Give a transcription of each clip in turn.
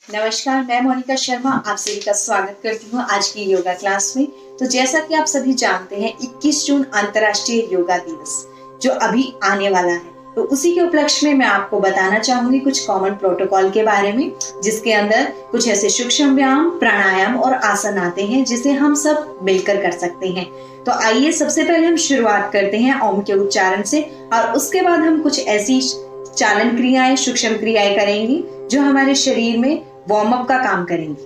नमस्कार, मैं मोनिका शर्मा आप सभी का स्वागत करती हूँ आज की योगा क्लास में। तो जैसा कि आप सभी जानते हैं 21 जून अंतर्राष्ट्रीय योगा दिवस जो अभी आने वाला है, तो उसी के उपलक्ष्य में मैं आपको बताना चाहूंगी कुछ कॉमन प्रोटोकॉल के बारे में, जिसके अंदर कुछ ऐसे सूक्ष्म व्यायाम, प्राणायाम और आसन आते हैं जिसे हम सब मिलकर कर सकते हैं। तो आइए सबसे पहले हम शुरुआत करते हैं ओम के उच्चारण से और उसके बाद हम कुछ ऐसी चालन क्रियाएं, सूक्ष्म क्रियाएं करेंगे जो हमारे शरीर में वार्म अप का काम करेंगी।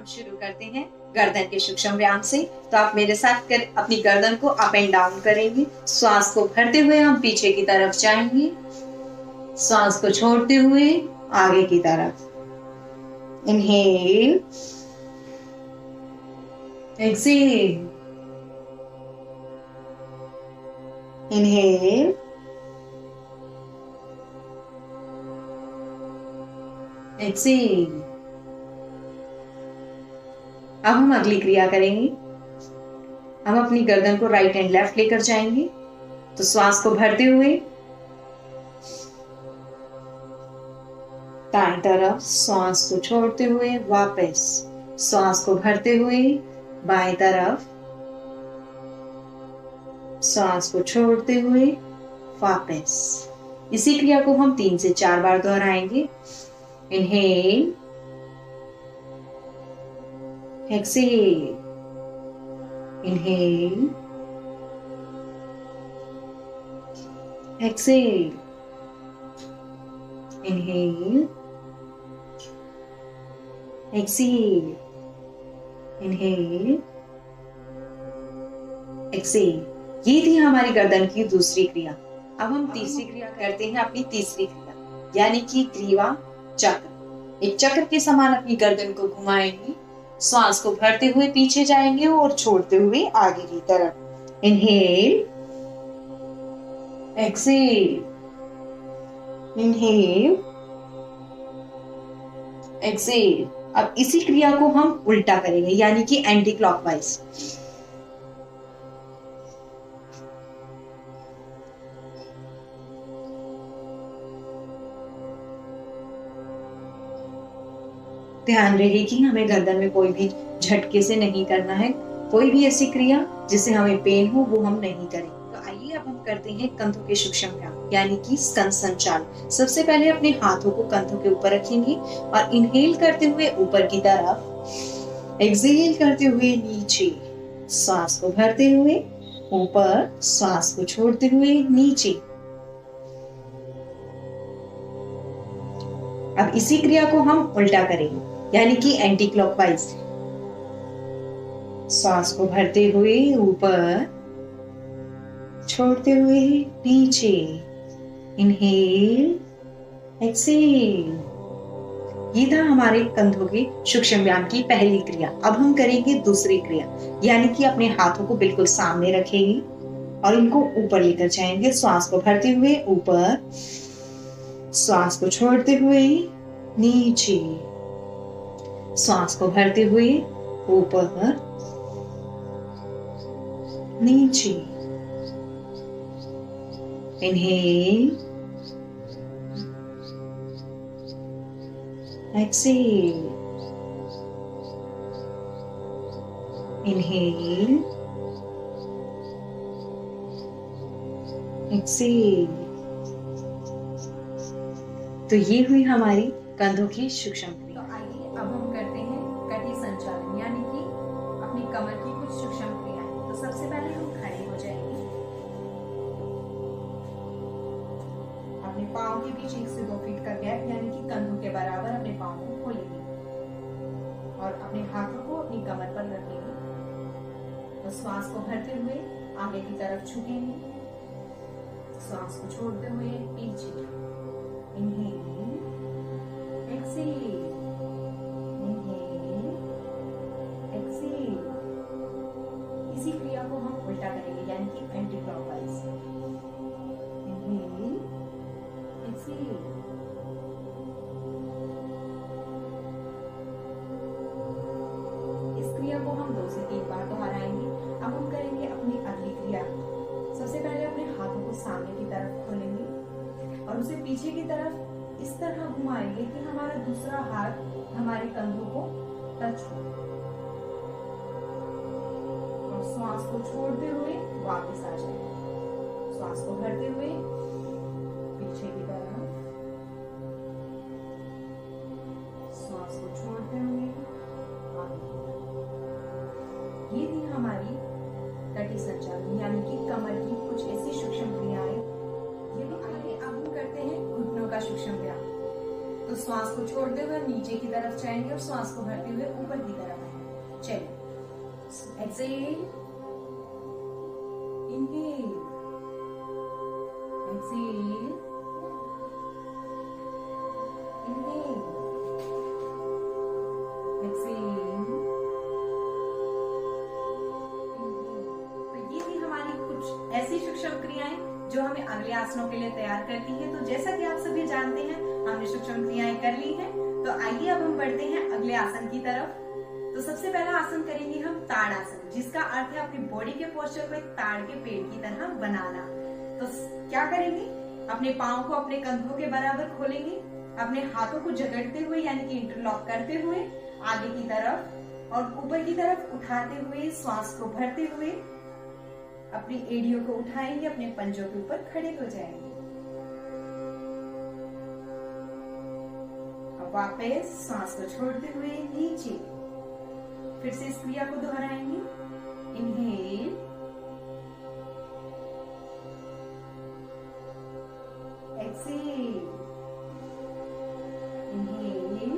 शुरू करते हैं गर्दन के सूक्ष्म व्यायाम से। तो आप मेरे साथ अपनी गर्दन को अप एंड डाउन करेंगे। श्वास को भरते हुए हम पीछे की तरफ जाएंगे, श्वास को छोड़ते हुए आगे की तरफ। Inhale, exhale, inhale, exhale. अब हम अगली क्रिया करेंगे। हम अपनी गर्दन को राइट एंड लेफ्ट लेकर जाएंगे। तो श्वास को भरते हुए दाएं तरफ, श्वास को छोड़ते हुए वापस, श्वास को भरते हुए बाएं तरफ, श्वास को छोड़ते हुए वापस। इसी क्रिया को हम 3 से 4 बार दोहराएंगे। Inhale, exhale, inhale, exhale, inhale, exhale, inhale, exhale। ये थी हमारी गर्दन की दूसरी क्रिया। अब हम तीसरी क्रिया करते हैं, अपनी तीसरी क्रिया यानी कि ग्रीवा चक्र। एक चक्र के समान अपनी गर्दन को घुमाएंगे, श्वास को भरते हुए पीछे जाएंगे और छोड़ते हुए आगे की तरफ। Inhale, exhale, inhale, exhale. अब इसी क्रिया को हम उल्टा करेंगे यानी कि एंटी क्लॉकवाइज। ध्यान रहे कि हमें गर्दन में कोई भी झटके से नहीं करना है। कोई भी ऐसी क्रिया जिससे हमें पेन हो वो हम नहीं करेंगे। तो आइए अब हम करते हैं कंधों के सूक्ष्म व्यायाम यानी कि स्कंद संचालन। सबसे पहले अपने हाथों को कंधों के ऊपर रखेंगे और इनहेल करते हुए ऊपर की तरफ, एक्सहेल करते हुए नीचे, श्वास को भरते हुए ऊपर, श्वास को छोड़ते हुए नीचे। अब इसी क्रिया को हम उल्टा करेंगे यानी कि एंटी क्लॉकवाइज। श्वास को भरते हुए ऊपर, छोड़ते हुए नीचे। Inhale, exhale. ये था हमारे कंधों के सूक्ष्म व्यायाम की पहली क्रिया। अब हम करेंगे दूसरी क्रिया यानी कि अपने हाथों को बिल्कुल सामने रखेंगे और इनको ऊपर लेकर जाएंगे। श्वास को भरते हुए ऊपर, श्वास को छोड़ते हुए नीचे, श्वास को भरते हुए ऊपर, नीचे। Inhale, exhale, inhale, exhale. तो ये हुई हमारी कंधों की सूक्ष्म क्रिया। तो आइए अब हम करते हैं कटी संचालन यानी कि अपनी कमर की कुछ सूक्ष्म क्रियाएं। तो सबसे पहले हम खड़े हो जाएंगे, अपने पाँव के बीच 1 से 2 फीट का गैप यानी कि कंधों के बराबर अपने पाँव को खोलेंगे और अपने हाथों को अपनी कमर पर रखेंगे। तो श्वास को भरते हुए आगे की तरफ झुकेंगे, श्वास को छोड़ते हुए पीछे। इनहेल, तरफ खोलेंगे और उसे पीछे की तरफ इस तरह घुमाएंगे कि हमारा दूसरा हाथ हमारे कंधों को टच हो, और श्वास को छोड़ते हुए वापस आ जाए। श्वास को भरते हुए पीछे की तरफ, श्वास को छोड़ते हुए आगे। ये थी हमारी कटी संचालन यानी कि कमर की कुछ ऐसी सूक्ष्म क्रियाएं। ये भी आगे अब हम करते हैं घुटनों का सूक्ष्म व्यायाम। तो श्वास को छोड़ते हुए नीचे की तरफ जाएंगे और श्वास को भरते हुए ऊपर की तरफ आएंगे। चलिए, exhale, inhale, exhale, inhale, exhale, ऐसी सूक्ष्म क्रियाएं जो हमें अगले आसनों के लिए तैयार करती है। तो जैसा कि आप सभी जानते हैं, हमने सूक्ष्म क्रियाएं कर ली हैं। तो आइए अब हम बढ़ते हैं अगले आसन की तरफ। तो सबसे पहला आसन करेंगे हम ताड़ आसन, जिसका अर्थ है अपनी बॉडी के पोस्चर को एक ताड़ के पेड़ की तरह बनाना। तो क्या करेंगे, अपने पांव को अपने कंधों के बराबर खोलेंगे, अपने हाथों को जकड़ते हुए यानी कि इंटरलॉक करते हुए आगे की तरफ और ऊपर की तरफ उठाते हुए श्वास को भरते हुए अपनी एड़ियों को उठाएंगे, अपने पंजों के ऊपर खड़े हो जाएंगे। अब वापस सांस को छोड़ते हुए नीचे, फिर से इस क्रिया को दोहराएंगे। Inhale, exhale, inhale,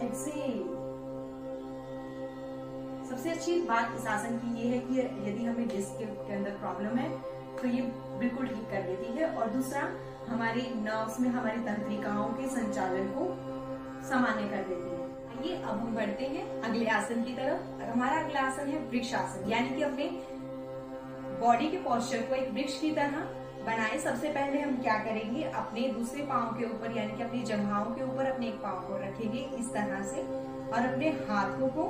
exhale. सबसे अच्छी बात इस आसन की ये है कि यदि हमें डिस्क के अंदर प्रॉब्लम है तो ये बिल्कुल ठीक कर देती है, और दूसरा हमारी नर्व्स में हमारी तंत्रिकाओं के संचालन को सामान्य कर देती है। आइए अब हम बढ़ते हैं अगले आसन की तरफ। हमारा अगला आसन है वृक्ष आसन, यानी कि अपने बॉडी के पोस्चर को एक वृक्ष की तरह बनाए। सबसे पहले हम क्या करेंगे, अपने दूसरे पांव के ऊपर यानी कि अपनी जंघाओं के ऊपर अपने एक पांव को रखेंगे इस तरह से, और अपने हाथों को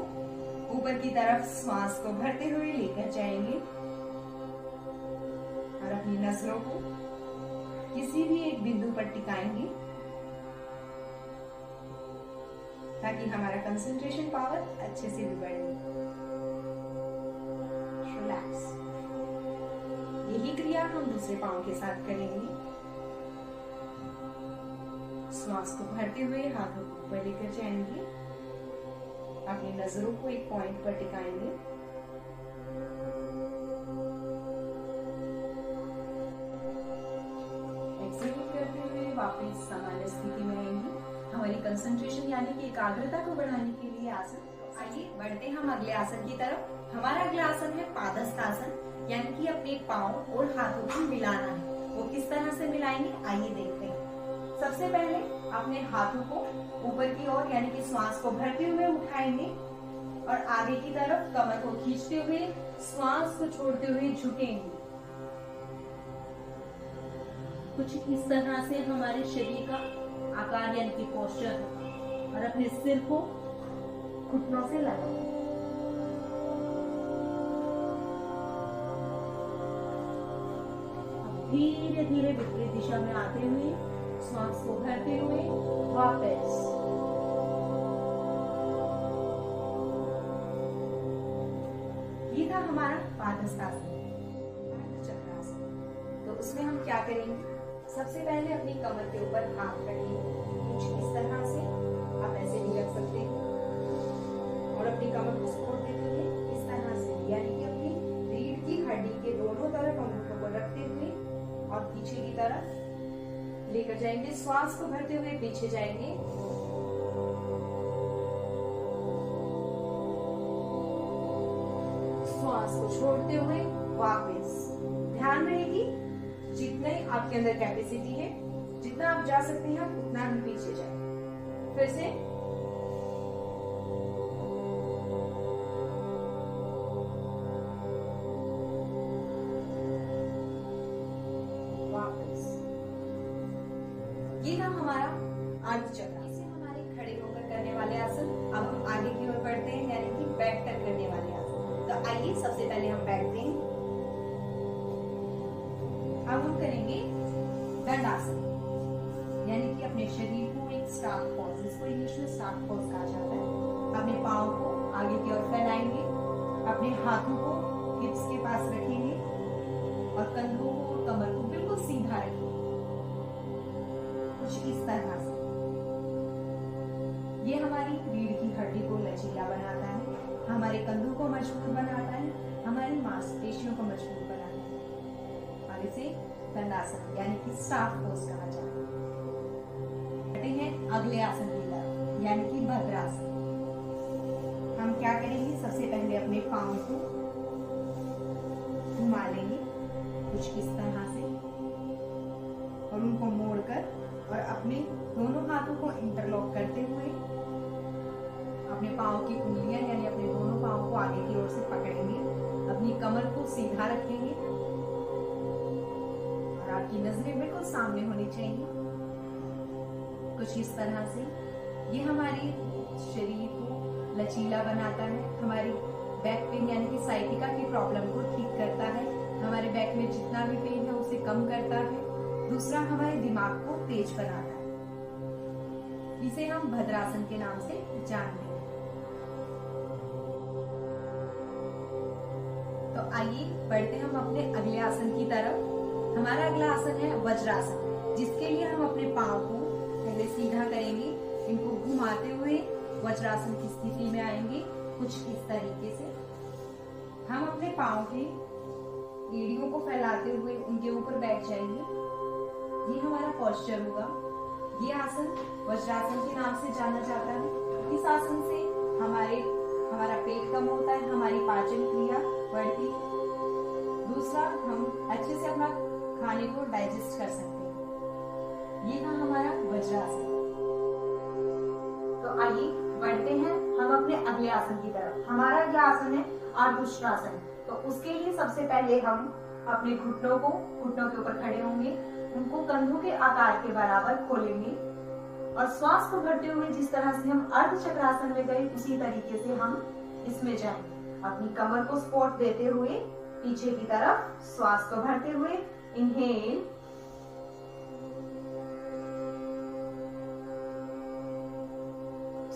ऊपर की तरफ श्वास को भरते हुए लेकर जाएंगे और अपनी नसों को किसी भी एक बिंदु पर टिकाएंगे ताकि हमारा कंसंट्रेशन पावर अच्छे से भी बढ़े। रिलैक्स। यही क्रिया हम दूसरे पांव के साथ करेंगे। श्वास को भरते हुए हाथों को ऊपर लेकर जाएंगे, अपनी नजरों को एक पॉइंट पर टिकाएंगे, एक्सेल करते हुए वापस सामान्य स्थिति में आएंगे। हमारी कंसंट्रेशन यानी कि एकाग्रता को बढ़ाने के लिए आसन। आइए बढ़ते हैं हम अगले आसन की तरफ। हमारा अगला आसन है पादस्थ आसन, यानी कि अपने पांव और हाथों को मिलाना है। वो किस तरह से मिलाएंगे, आइए देखते हैं। सबसे पहले अपने हाथों को ऊपर की ओर यानी कि श्वास को भरते हुए उठाएंगे और आगे की तरफ कमर को खींचते हुए श्वास को छोड़ते हुए झुकेंगे। कुछ इस तरह से हमारे शरीर का आकार यानी कि पोस्चर, और अपने सिर को घुटनों से लगाएं। धीरे धीरे विपरीत दिशा में आते हुए श्वास को भरते हुए वापस। ये था हमारा पादस्थ आसन, चक्रासन। तो उसमें हम क्या करेंगे, सबसे पहले अपनी कमर के ऊपर हाथ रखेंगे कुछ इस तरह से, आप ऐसे भी रख सकते हैं, और अपनी कमर को सपोर्ट देते हुए इस तरह से, यानी कि अपनी रीढ़ की हड्डी के दोनों तरफ अंगूठों को रखते हुए और पीछे की तरफ लेकर जाएंगे। श्वास को भरते हुए पीछे जाएंगे, श्वास को छोड़ते हुए वापस। ध्यान रहेगी जितने आपके अंदर कैपेसिटी है, जितना आप जा सकते हैं आप उतना ही पीछे जाए। फिर से वापस। ये था हमारा अर्धचक्र। इसे हमारे खड़े होकर करने वाले आसन। अब हम आगे की ओर बढ़ते हैं, यानी कि बैठ कर करने वाले आसन। तो आइए सबसे पहले हम बैठते हैं, करेंगे दंडासन, यानी कि अपने शरीर को एक स्टार्ट पोज, इसको इंग्लिश में स्टार्ट पोज कहा जाता है। अपने पाँव को आगे की ओर फैलाएंगे, अपने हाथों को हिप्स के पास रखेंगे और कंधों को और कमर को बिल्कुल सीधा रखेंगे, कुछ इस तरह से। ये हमारी रीढ़ की हड्डी को लचीला बनाता है, हमारे कंधों को मजबूत बनाता है, हमारी मांसपेशियों को मजबूत बनाता है और इसे दंडासन यानी कि स्टार्ट पोज कहा जाता है। बढ़ते हैं अगले आसन की तरफ, यानी कि भद्रासन। हम क्या करेंगे, सबसे पहले अपने पाँव को घुमा लेंगे कुछ इस तरह से और उनको मोड़कर और अपने दोनों हाथों को इंटरलॉक करते हुए अपने पाँव की उंगलियां यानी अपने दोनों पाँव को आगे की ओर से पकड़ेंगे, अपनी कमर को सीधा रखेंगे और आपकी नजरें बिल्कुल सामने होनी चाहिए, कुछ इस तरह से। ये हमारे शरीर को लचीला बनाता है, हमारी बैक पेन यानी कि साइटिका की प्रॉब्लम को ठीक करता है, हमारे बैक में जितना भी पेन है उसे कम करता है। दूसरा, हमारे दिमाग को तेज बनाता है। इसे हम भद्रासन के नाम से जानते हैं। तो आइए बढ़ते हम अपने अगले आसन की तरफ। हमारा अगला आसन है वज्रासन, जिसके लिए हम अपने पाँव को पहले सीधा करेंगे, इनको घुमाते हुए वज्रासन की स्थिति में आएंगे कुछ इस तरीके से। हम अपने पाँव के एड़ियों को फैलाते हुए उनके ऊपर बैठ जाएंगे। ये हमारा पोस्चर होगा। ये आसन वज्रासन के नाम से जाना जाता है। इस आसन से हमारा पेट कम होता है, हमारी पाचन क्रिया बढ़ती है। दूसरा, हम अच्छे से अपना खाने को डाइजेस्ट कर सकते हैं। ये था हमारा वज्रासन। तो आइए बढ़ते हैं हम अपने अगले आसन की तरफ। हमारा यह आसन है अर्धउष्ट्रासन। तो उसके लिए सबसे पहले हम अपने घुटनों के ऊपर खड़े होंगे, उनको कंधों के आकार के बराबर खोलेंगे और श्वास को भरते हुए जिस तरह से हम अर्धचक्रासन में गए उसी तरीके से हम इसमें जाएंगे। अपनी कमर को सपोर्ट देते हुए पीछे की तरफ श्वास को भरते हुए इनहेल,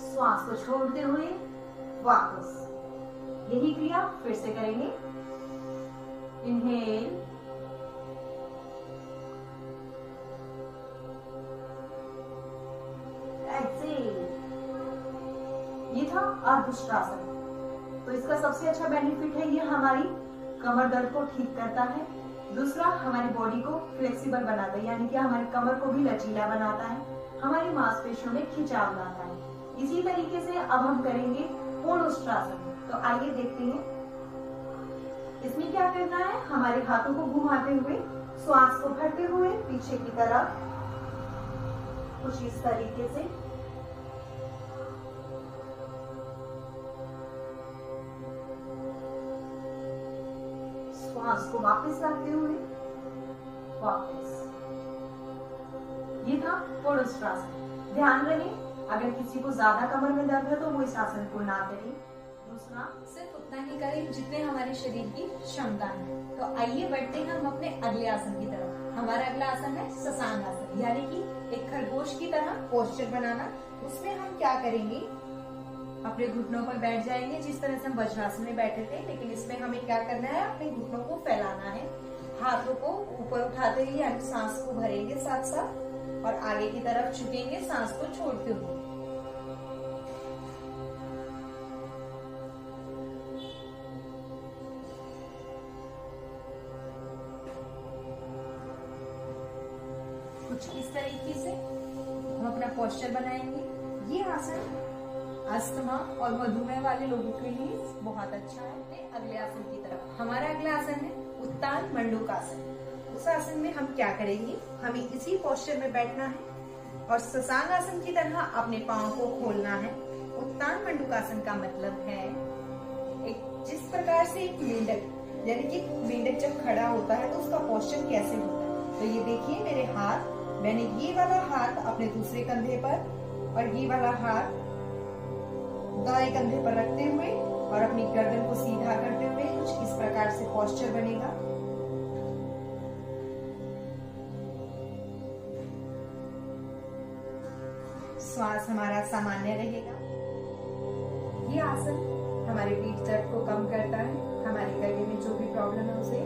श्वास को छोड़ते हुए वापस। यही क्रिया फिर से करेंगे। Inhale, exhale. ये था अर्धउष्ट्रासन। तो इसका सबसे अच्छा बेनिफिट है, ये हमारी कमर दर्द को ठीक करता है। दूसरा, हमारी बॉडी को फ्लेक्सिबल बनाता है, यानी कि हमारी कमर को भी लचीला बनाता है, हमारी मांसपेशियों में खिंचाव लाता है। इसी तरीके से अब हम करेंगे पूर्णउष्ट्रासन। तो आइए देखते हैं। इसमें क्या करना है, हमारे हाथों को घुमाते हुए श्वास को भरते हुए पीछे की तरफ कुछ इस तरीके से, श्वास को वापस लाते हुए वापस। ये था पूर्णउष्ट्रासन। ध्यान रहे, अगर किसी को ज्यादा कमर में दर्द है तो वो इस आसन को ना करे। दूसरा, सिर्फ उतना ही करें जितने हमारे शरीर की क्षमता है। तो आइए बढ़ते हैं हम अपने अगले आसन की तरफ। हमारा अगला आसन है शशांक आसन, यानी कि एक खरगोश की तरह पोस्चर बनाना। उसमें हम क्या करेंगे, अपने घुटनों पर बैठ जाएंगे जिस तरह से हम वज्रासन में बैठे थे, लेकिन इसमें हमें क्या करना है, अपने घुटनों को फैलाना है, हाथों को ऊपर उठाते हुए यानी सांस को भरेंगे साथ साथ और आगे की तरफ झुकेंगे सांस को छोड़ते हुए। कुछ इस तरीके से हम अपना पोस्चर बनाएंगे। ये आसन अस्थमा और मधुमेह वाले लोगों के लिए बहुत अच्छा है। अगले आसन की तरफ। हमारा अगला आसन है उत्तान मंडूकासन। उस आसन में हम क्या करेंगे, हमें इसी पोस्चर में बैठना है और शशांक आसन की तरह अपने पाँव को खोलना है। उत्तान मंडूकासन का मतलब है जिस प्रकार से एक मेंढक, यानी कि मेंढक जब खड़ा होता है तो उसका पोस्चर कैसे होता है। तो ये देखिए मेरे हाथ, मैंने ये वाला हाथ अपने दूसरे कंधे पर और ये वाला हाथ दाएं कंधे पर रखते हुए और अपनी गर्दन को सीधा करते हुए कुछ इस प्रकार से पोस्चर बनेगा। श्वास हमारा सामान्य रहेगा। ये आसन हमारे पीठ दर्द को कम करता है, हमारे गले में जो भी प्रॉब्लम है उसे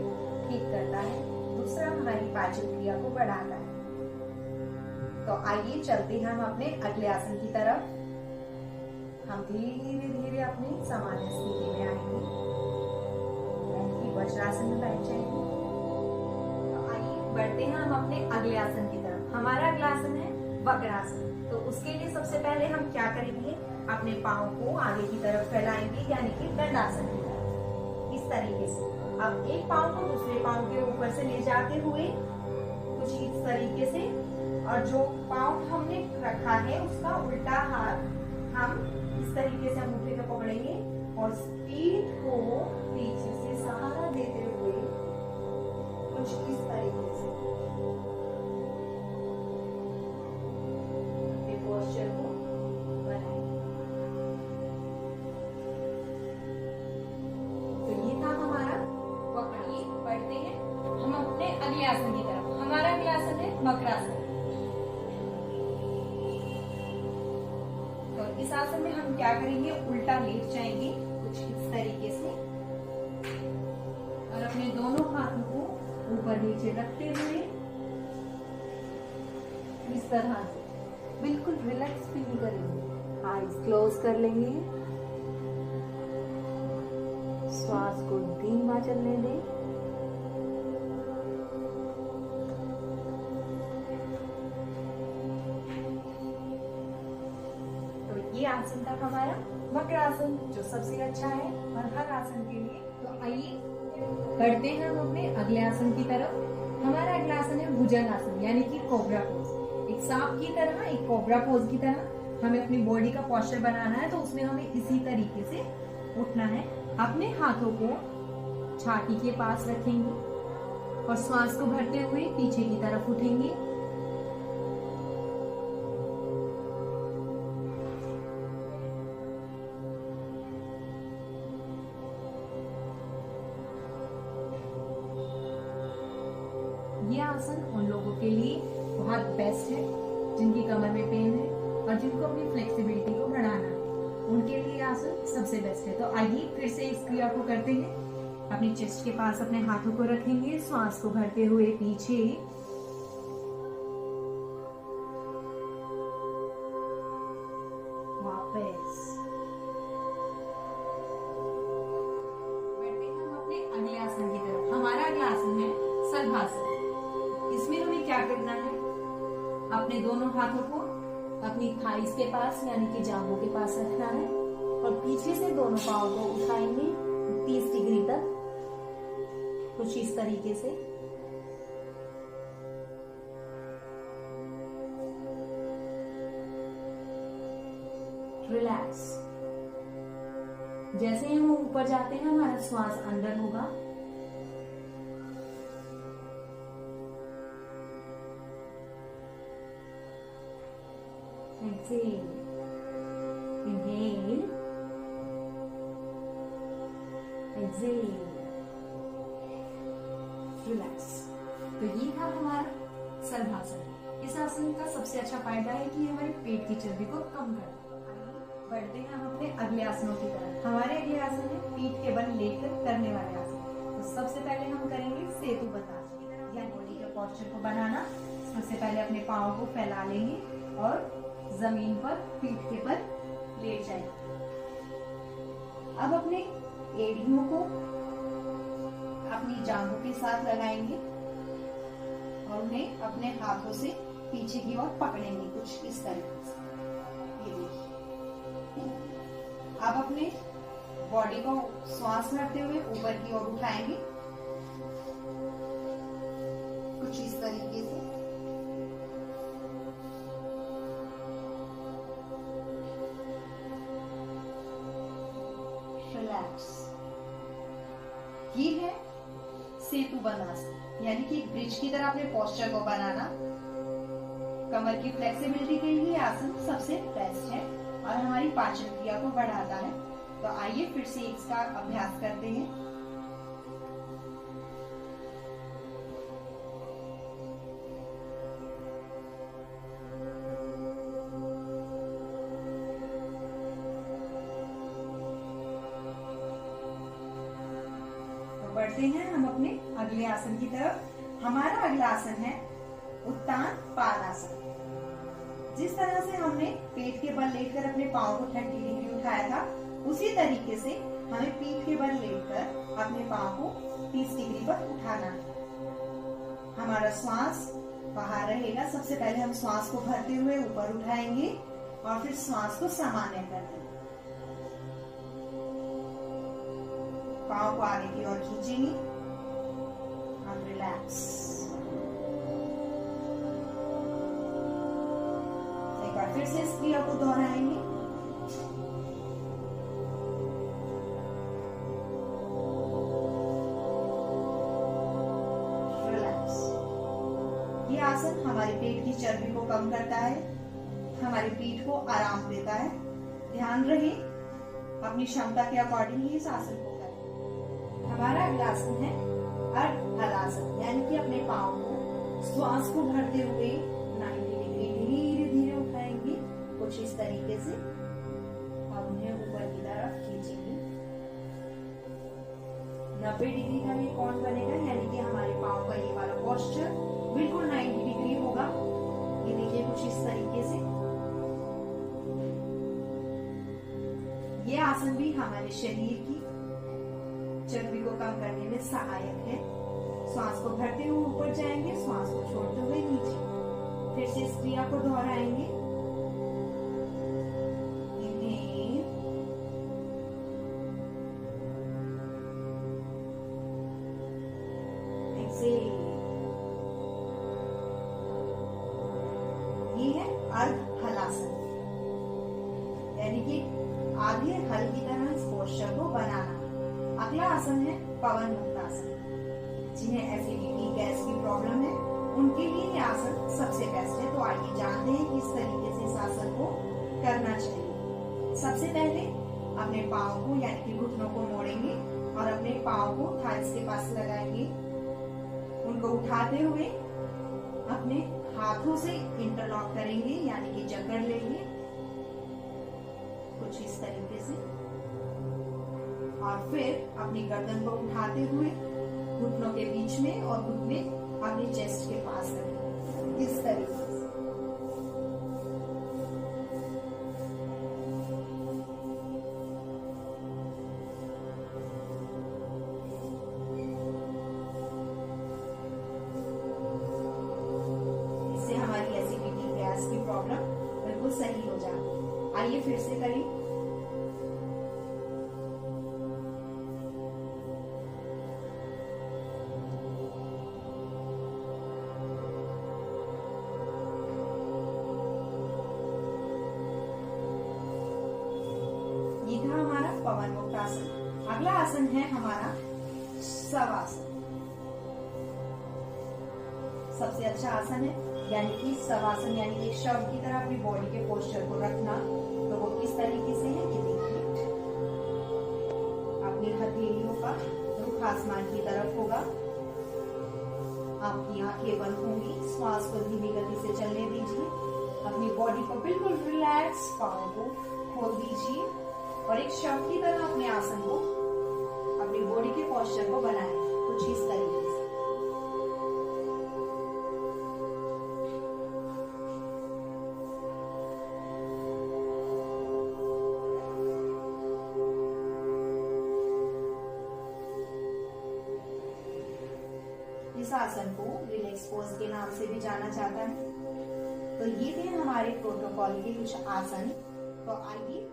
ठीक करता है। दूसरा, हमारी पाचन क्रिया को बढ़ाता है। तो आइए चलते हैं हम अपने अगले आसन की तरफ। हम धीरे धीरे अपनी सामान्य स्थिति में आएंगे, यानी कि वज्रासन में बैठ जाएंगे। तो आइए बढ़ते हैं हम अपने अगले आसन की तरफ। हमारा अगला आसन है वक्रासन। तो उसके लिए सबसे पहले हम क्या करेंगे, अपने पाँव को आगे की तरफ फैलाएंगे, यानी कि दंडासन की तरफ, इस तरीके से। अब एक पाँव को दूसरे पाँव के ऊपर से ले जाते हुए कुछ इस तरीके से, और जो पाँव हमने रखा है उसका उल्टा हाथ हम इस तरीके से अंगूठे में पकड़ेंगे और पीठ को पीछे से सहारा देते हुए कुछ इस तरीके से पोस्चर को बनाएंगे। तो ये था हमारा वक्रासन। बढ़ते हैं हम अपने अगले आसन की तरफ। हमारा अगला आसन है वक्रासन। तो इस आसन में हम क्या करेंगे, उल्टा लेट जाएंगे कुछ इस तरीके से, और अपने दोनों हाथों को ऊपर नीचे रखते हुए इस तरह से बिल्कुल रिलैक्स फील करेंगे। आईज क्लोज कर लेंगे, श्वास को धीमा चलने दें। तो ये आसन था हमारा वक्रासन, जो सबसे अच्छा है और हर आसन के लिए। तो आइए बढ़ते हैं हम अपने अगले आसन की तरफ। हमारा अगला आसन है भुजंगासन, यानी कि कोबरा पोज। एक सांप की तरह, एक कोबरा पोज की तरह हमें अपनी बॉडी का पोस्चर बनाना है। तो उसमें हमें इसी तरीके से उठना है। अपने हाथों को छाती के पास रखेंगे और श्वास को भरते हुए पीछे की तरफ उठेंगे। ये आसन उन लोगों के लिए बहुत बेस्ट है जिनकी कमर में पेन है और जिनको अपनी फ्लेक्सिबिलिटी को बढ़ाना है, उनके लिए आसन सबसे बेस्ट है। तो आइए फिर से इस क्रिया को करते हैं। अपनी चेस्ट के पास अपने हाथों को रखेंगे, श्वास को भरते हुए पीछे, वापस। बढ़ते हैं हम अपने अगले आसन की तरफ। हमारा अगला आसन है शलभासन। इसमें हमें क्या करना है, अपने दोनों हाथों को अपनी थाइस के पास, यानी कि जांघों के पास रखना है और पीछे से दोनों पाँव को उठाएंगे 30 डिग्री तक, कुछ इस तरीके से। रिलैक्स। जैसे ही हम ऊपर जाते हैं हमारा श्वास अंदर होगा। Exhale. Inhale. Exhale. Relax. तो ये था हमारा शलभासन। इस आसन का सबसे अच्छा फायदा है कि हमारे पेट की चर्बी को कम करता है। बढ़ते हैं हम अपने अगले आसनों की तरफ। हमारे अगले आसन है पीठ के बल लेकर करने वाले आसन। तो सबसे पहले हम करेंगे सेतुबत आसन, यानी बॉडी के पोस्चर को बनाना। सबसे पहले अपने पाँव को फैला लेंगे और जमीन पर पीठ के पर लेट जाएंगे। अब अपने एड़ियों को अपनी जांघों के साथ लगाएंगे और उन्हें अपने हाथों से पीछे की ओर पकड़ेंगे, कुछ इस तरीके से। ये देखिए। अब अपने बॉडी को श्वास भरते हुए ऊपर की ओर उठाएंगे, कुछ इस तरीके से। ये है सेतुबंध आसन, यानी कि ब्रिज की तरह अपने पोस्चर को बनाना। कमर की फ्लेक्सिबिलिटी के लिए आसन सबसे बेस्ट है और हमारी पाचन क्रिया को बढ़ाता है। तो आइए फिर से इसका अभ्यास करते हैं। चलते हैं हम अपने अगले आसन की तरफ। हमारा अगला आसन है उत्तान पादासन। जिस तरह से हमने पेट के बल लेटकर अपने पाँव को 30 डिग्री उठाया था, उसी तरीके से हमें पीठ के बल लेटकर अपने पाँव को 30 डिग्री पर उठाना है। हमारा श्वास बाहर रहेगा। सबसे पहले हम श्वास को भरते हुए ऊपर उठाएंगे और फिर श्वास को सामान्य कर देंगे। पाँव को आगे की ओर खींचेंगे और रिलैक्स। एक बार फिर से इस क्रिया को दोहराएंगे। रिलैक्स। ये आसन हमारे पेट की चर्बी को कम करता है, हमारी पीठ को आराम देता है। ध्यान रहे अपनी क्षमता के अकॉर्डिंग इस आसन को करें। हमारा अगला आसन है अर्ध हलासन, यानी कि अपने पाँव को श्वास को भरते हुए 90 डिग्री धीरे धीरे उठाएंगे, कुछ इस तरीके से, और उन्हें ऊपर की तरफ खींचेंगे। 90 डिग्री का ये कोण बनेगा, यानी कि हमारे पाँव का ये वाला पोस्चर बिल्कुल 90 डिग्री होगा। ये देखिए कुछ इस तरीके से। ये आसन भी हमारे शरीर की चर्बी को कम करने में सहायक है। श्वास को भरते हुए ऊपर जाएंगे, श्वास को छोड़ते हुए नीचे। फिर से इस क्रिया को दोहराएंगे। Inhale, exhale. ये है अर्ध हलासन, यानी कि आधे हल की तरह इस पोस्चर को बनाना। अगला आसन है पवन मुक्त आसन। जिन्हें एसिडिटी, गैस की प्रॉब्लम है, उनके लिए ये आसन सबसे बेस्ट है। तो आइए जानते हैं किस तरीके से इस आसन को करना चाहिए। सबसे पहले अपने पाँव को यानी कि घुटनों को मोड़ेंगे और अपने पाँव को थाइस के पास लगाएंगे। उनको उठाते हुए अपने हाथों से इंटरलॉक करेंगे, यानी कि जकड़ लेंगे कुछ इस तरीके से, और फिर अपनी गर्दन को उठाते हुए घुटनों के बीच में और घुटने अपने चेस्ट के पास रखें इस तरीके से। इससे हमारी एसिडिटी, गैस की प्रॉब्लम बिल्कुल सही हो जाए। आइए फिर से करें। हमारा पवन मुक्त आसन। अगला आसन है हमारा शवासन। सबसे अच्छा आसन है, यानी कि शवासन, यानी कि शव की तरह अपनी बॉडी के पोस्चर को रखना। तो वो किस तरीके से है, ये देखिए। अपनी हथेलियों का रुख आसमान की तरफ होगा। आपकी आंखें बंद होंगी। श्वास को धीमी गति से चलने दीजिए। अपनी बॉडी को बिल्कुल रिलैक्स, पाँव को खोल दीजिए और एक शव की तरह अपने आसन को, अपनी बॉडी के पोस्चर को बनाएं कुछ इस तरीके से। इस आसन को रिलैक्स पोज के नाम से भी जाना जाता है। तो ये थे हमारे प्रोटोकॉल के कुछ आसन। तो आइए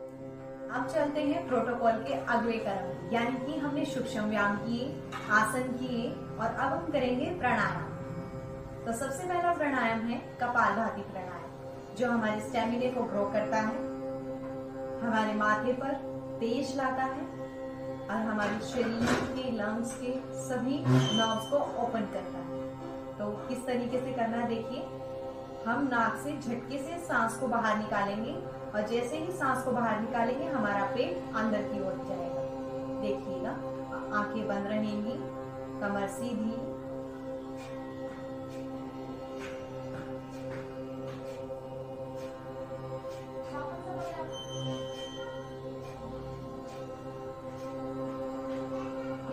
अब चलते हैं प्रोटोकॉल के अगले क्रम, यानी कि हमने सूक्ष्म व्यायाम किए, आसन किए, और अब हम करेंगे प्राणायाम। तो सबसे पहला प्राणायाम है कपालभाति प्राणायाम, जो हमारे स्टेमिना को ग्रो करता है, हमारे माथे पर तेज लाता है और हमारे शरीर के, लंग्स के सभी नर्व्स को ओपन करता है। तो किस तरीके से करना है देखिए। हम नाक से झटके से सांस को बाहर निकालेंगे और जैसे ही सांस को बाहर निकालेंगे हमारा पेट अंदर की ओर जाएगा। देखिएगा, आंखें बंद रहेंगी, कमर सीधी।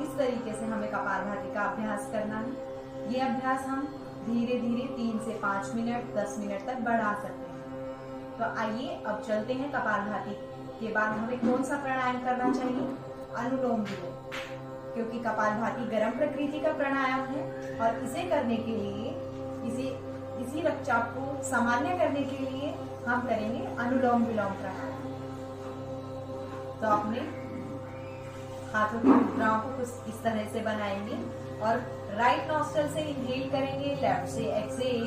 इस इस तरीके से हमें कपालभाति का अभ्यास करना है। ये अभ्यास हम धीरे धीरे 3 से 5 मिनट 10 मिनट तक बढ़ा सकते हैं। तो आइए अब चलते हैं कपालभाति के बाद हमें कौन सा प्राणायाम करना चाहिए, अनुलोम विलोम, क्योंकि कपालभाति गर्म प्रकृति का प्राणायाम है और इसे करने के लिए इसी रक्तचाप को सामान्य करने के लिए हम करेंगे अनुलोम विलोम प्राणायाम। तो अपने हाथों की मुद्राओं को कुछ इस तरह से बनाएंगे और राइट नॉस्ट्रल से इनहेल करेंगे, लेफ्ट से एक्सहेल,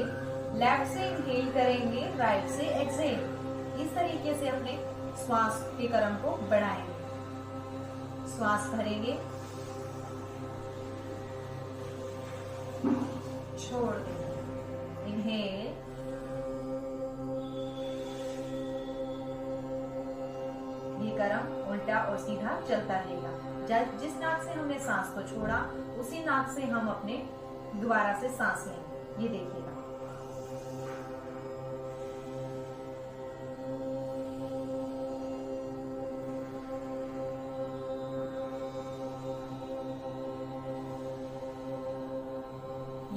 लेफ्ट से इनहेल करेंगे, राइट से एक्सहेल। इस तरीके से अपने श्वास के क्रम को बढ़ाएंगे। श्वास भरेंगे, छोड़ देंगे, इनहेल, ये क्रम उल्टा और सीधा चलता रहेगा। जिस नाक से हमने सांस को छोड़ा उसी नाक से हम अपने दोबारा से सांस लेंगे। ये देखिएगा।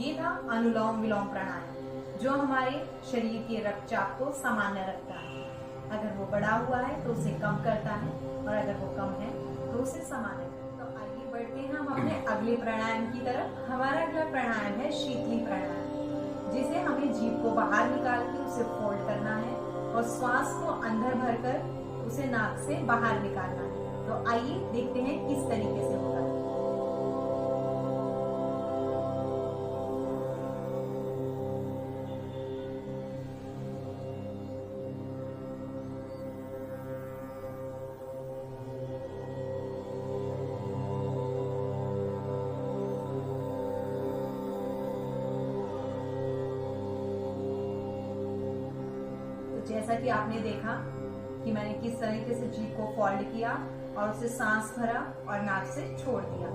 ये था अनुलोम विलोम प्राणायाम, जो हमारे शरीर के रक्तचाप को सामान्य रखता है। अगर वो बढ़ा हुआ है तो उसे कम करता है और अगर वो कम है तो उसे सामान्य करता है। तो आइए बढ़ते हैं हम अपने अगले प्राणायाम की तरफ। हमारा अगला प्राणायाम है शीतली प्राणायाम, जिसे हमें जीभ को बाहर निकाल के उसे फोल्ड करना है और श्वास को अंदर भरकर उसे नाक से बाहर निकालना है। तो आइए देखते हैं किस तरीके से होगा। जैसा कि आपने देखा कि मैंने किस तरीके से जीभ को फोल्ड किया और उसे सांस भरा और नाक से छोड़ दिया।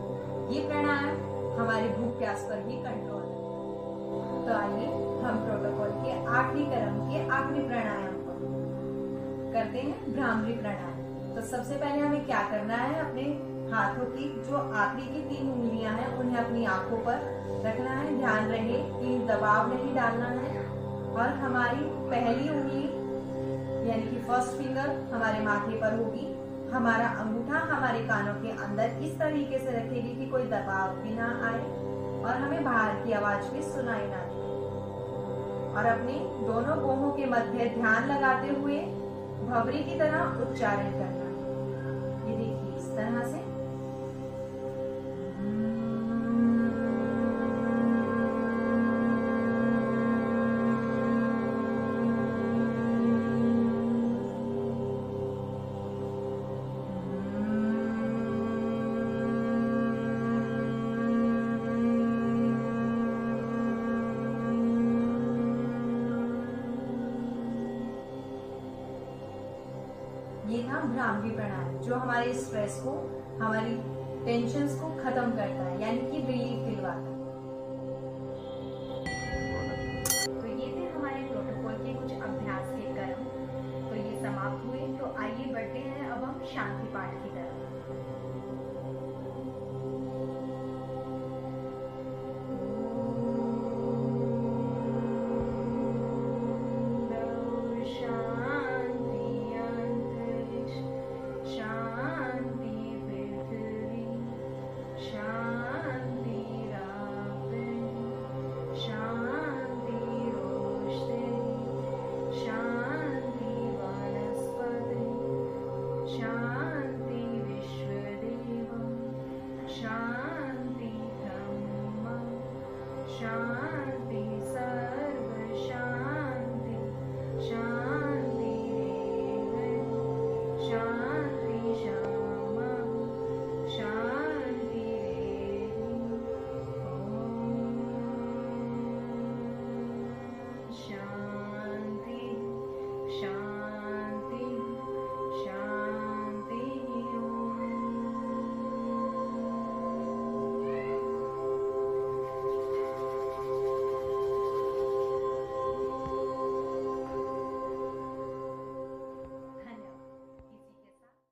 ये प्राणायाम हमारी भूख प्यास पर भी कंट्रोल है। तो आइए हम प्रोटोकॉल के आखिरी क्रम के आखिरी प्राणायाम को करते हैं, भ्रामरी प्राणायाम। तो सबसे पहले हमें क्या करना है, अपने हाथों की जो आखिरी की 3 उंगलियां हैं उन्हें अपनी आंखों पर रखना है। ध्यान रहे कि दबाव नहीं डालना है और हमारी पहली उंगली यानी कि फर्स्ट फिंगर हमारे माथे पर होगी। हमारा अंगूठा हमारे कानों के अंदर इस तरीके से रखेगी कि कोई दबाव भी ना आए और हमें बाहर की आवाज भी सुनाई ना दे। और अपने दोनों बाहों के मध्य ध्यान लगाते हुए भंवरी की तरह उच्चारण करना है। ये देखिए इस तरह से। ये था भ्रामरी प्राणायाम, जो हमारे स्ट्रेस को, हमारी टेंशन्स को खत्म करता है, यानी कि रिलीफ दिलवाता है।